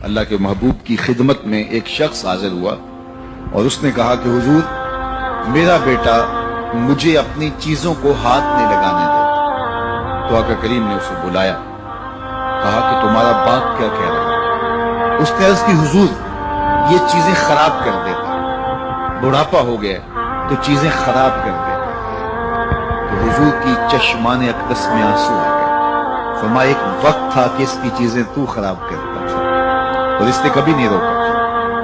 अल्लाह के महबूब की खिदमत में एक शख्स हाजिर हुआ और उसने कहा कि हुजूर, मेरा बेटा मुझे अपनी चीजों को हाथ नहीं लगाने दे। तो आका करीम ने उसे बुलाया, कहा कि तुम्हारा बाप क्या कह रहा है? उसने अर्ज की, हुजूर ये चीजें खराब कर देता, बुढ़ापा हो गया तो चीजें खराब कर देता। तो हुजूर की चश्माने अक़दस में आंसू आ गए। फरमाया, एक वक्त था कि इसकी चीजें तू खराब करता था और इसने कभी नहीं रोका।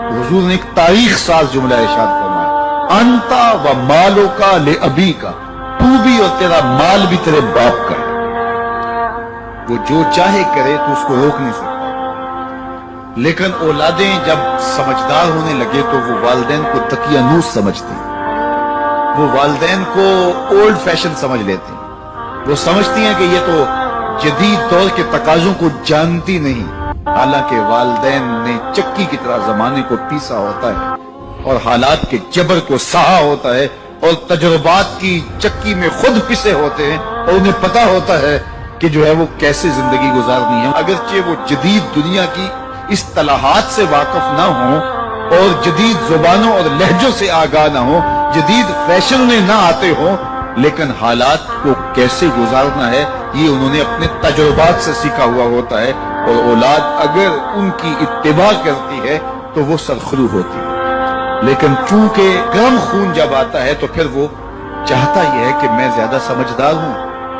तो हुजूर ने एक तारीख साज जुमला इरशाद फरमाया, अंता व मालो का ले अबी का, तू भी और तेरा माल भी तेरे बाप का है। वो जो चाहे करे तो उसको रोक नहीं सकता। लेकिन औलादें जब समझदार होने लगे तो वो वालिदैन को तकियानूस समझती, वो वालिदैन को ओल्ड फैशन समझ लेती। वो समझती हैं कि ये तो जदीद दौर के तकाजों को जानती नहीं। हालांकि वालिदैन ने चक्की की तरह जमाने को पीसा होता है और हालात के जबर को सहा होता है और तजुर्बात की चक्की में खुद पिसे होते हैं और उन्हें पता होता है कि जो है वो कैसे जिंदगी गुजारनी है। अगरचे वो जदीद दुनिया की इस्तलाहात से वाकिफ ना हो और जदीद जुबानों और लहजों से आगाह ना हो, जदीद फैशन में ना आते हो, लेकिन हालात को कैसे गुजारना है ये उन्होंने अपने तजुर्बात से सीखा हुआ होता है। और औलाद अगर उनकी इत्तिबा करती है तो वो सरखरू होती है। लेकिन चूंकि गर्म खून जब आता है तो फिर वो चाहता यह है कि मैं ज्यादा समझदार हूं,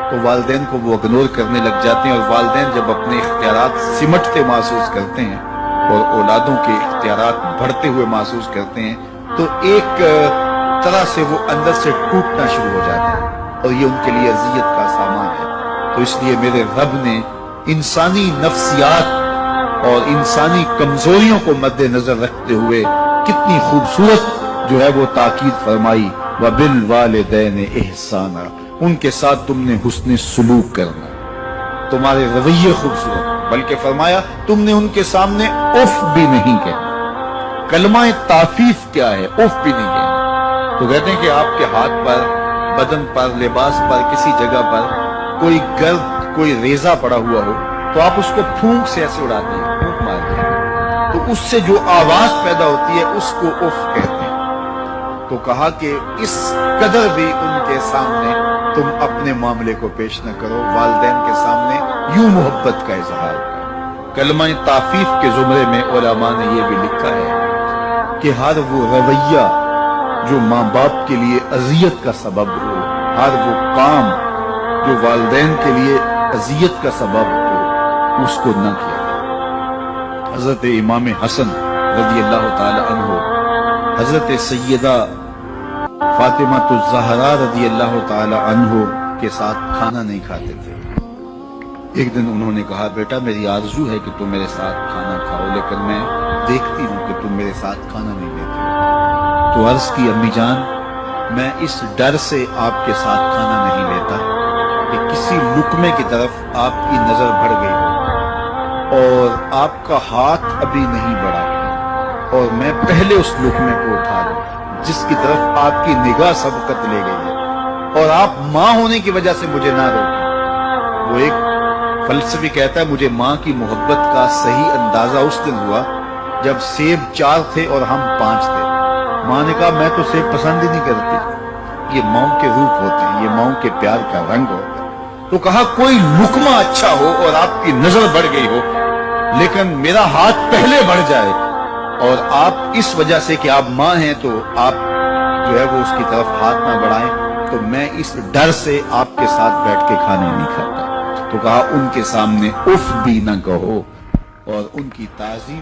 तो वालिदैन को वो इग्नोर करने लग जाते हैं। और वालिदैन जब अपने इख्तियारात सिमटते महसूस करते हैं और औलादों के इख्तियारात बढ़ते हुए महसूस करते हैं तो एक तरह से वो अंदर से टूटना शुरू हो जाते हैं और ये उनके लिए अजियत का सामान है। तो इसलिए मेरे रब ने इंसानी नफ्सियात और इंसानी कमजोरियों को मद्देनजर रखते हुए कितनी खूबसूरत जो है वो ताकीद फरमाई, व बिल वालिदैन एहसाना, उनके साथ तुमने हुस्न सुलूक करना, तुम्हारे रवैये खूबसूरत। बल्कि फरमाया तुमने उनके सामने उफ भी नहीं कहना। कलमा ताफीफ क्या है? उफ भी नहीं कहना। तो कहते हैं कि आपके हाथ पर, बदन पर, लिबास पर, किसी जगह पर कोई गर्द, कोई रेजा पड़ा हुआ हो तो आप उसको फूंक से ऐसे उड़ाते हैं, फूंक मारते हैं, तो उससे जो आवाज पैदा होती है उसको उफ कहते हैं। तो कहा कि इस कदर भी उनके सामने तुम अपने मामले को पेश न करो, वालिदैन के सामने यूं मोहब्बत का इजहार करो। कलमा ताफीफ के जुमरे में उलमा ने यह भी लिखा है कि हर वो रवैया जो माँ बाप के लिए अजियत का सबब हो, हर वो काम जो वालिदैन के लिए अजियत का सबब हो, उसको न किया जाए। हजरत इमाम हसन रज़ी अल्लाह ताला अन्हु, हजरत सैयदा फातिमा ज़हरा रज़ी अल्लाह ताला अन्हु के साथ खाना नहीं खाते थे। एक दिन उन्होंने कहा, बेटा मेरी आरज़ू है कि तुम मेरे साथ खाना खाओ, लेकिन मैं देखती हूँ कि तुम मेरे साथ खाना नहीं लेते। तो अर्ज की, अम्मी जान, मैं इस डर से आपके साथ खाना नहीं लेता कि किसी लुकमे की तरफ आपकी नजर बढ़ गई हो और आपका हाथ अभी नहीं बढ़ा और मैं पहले उस लुकमे को उठा लूं जिसकी तरफ आपकी निगाह सबकत ले गई है और आप माँ होने की वजह से मुझे ना रोकें। वो एक फलसफी कहता है, मुझे माँ की मोहब्बत का सही अंदाजा उस दिन हुआ जब सेब 4 थे और हम 5 थे। माँ ने कहा, मैं तो सेब पसंद ही नहीं करती, ये माँ के रूप होते हैं, ये माँ के प्यार का रंग होता है। तो कहा, कोई लुकमा अच्छा हो और आपकी नजर बढ़ गई हो, लेकिन मेरा हाथ पहले बढ़ जाए और आप इस वजह से कि आप माँ हैं तो आप जो है वो उसकी तरफ हाथ ना बढ़ाएं, तो मैं इस डर से आपके साथ बैठ के खाने नहीं खाता। तो कहा, उनके सामने उफ भी ना कहो और उनकी ताजीम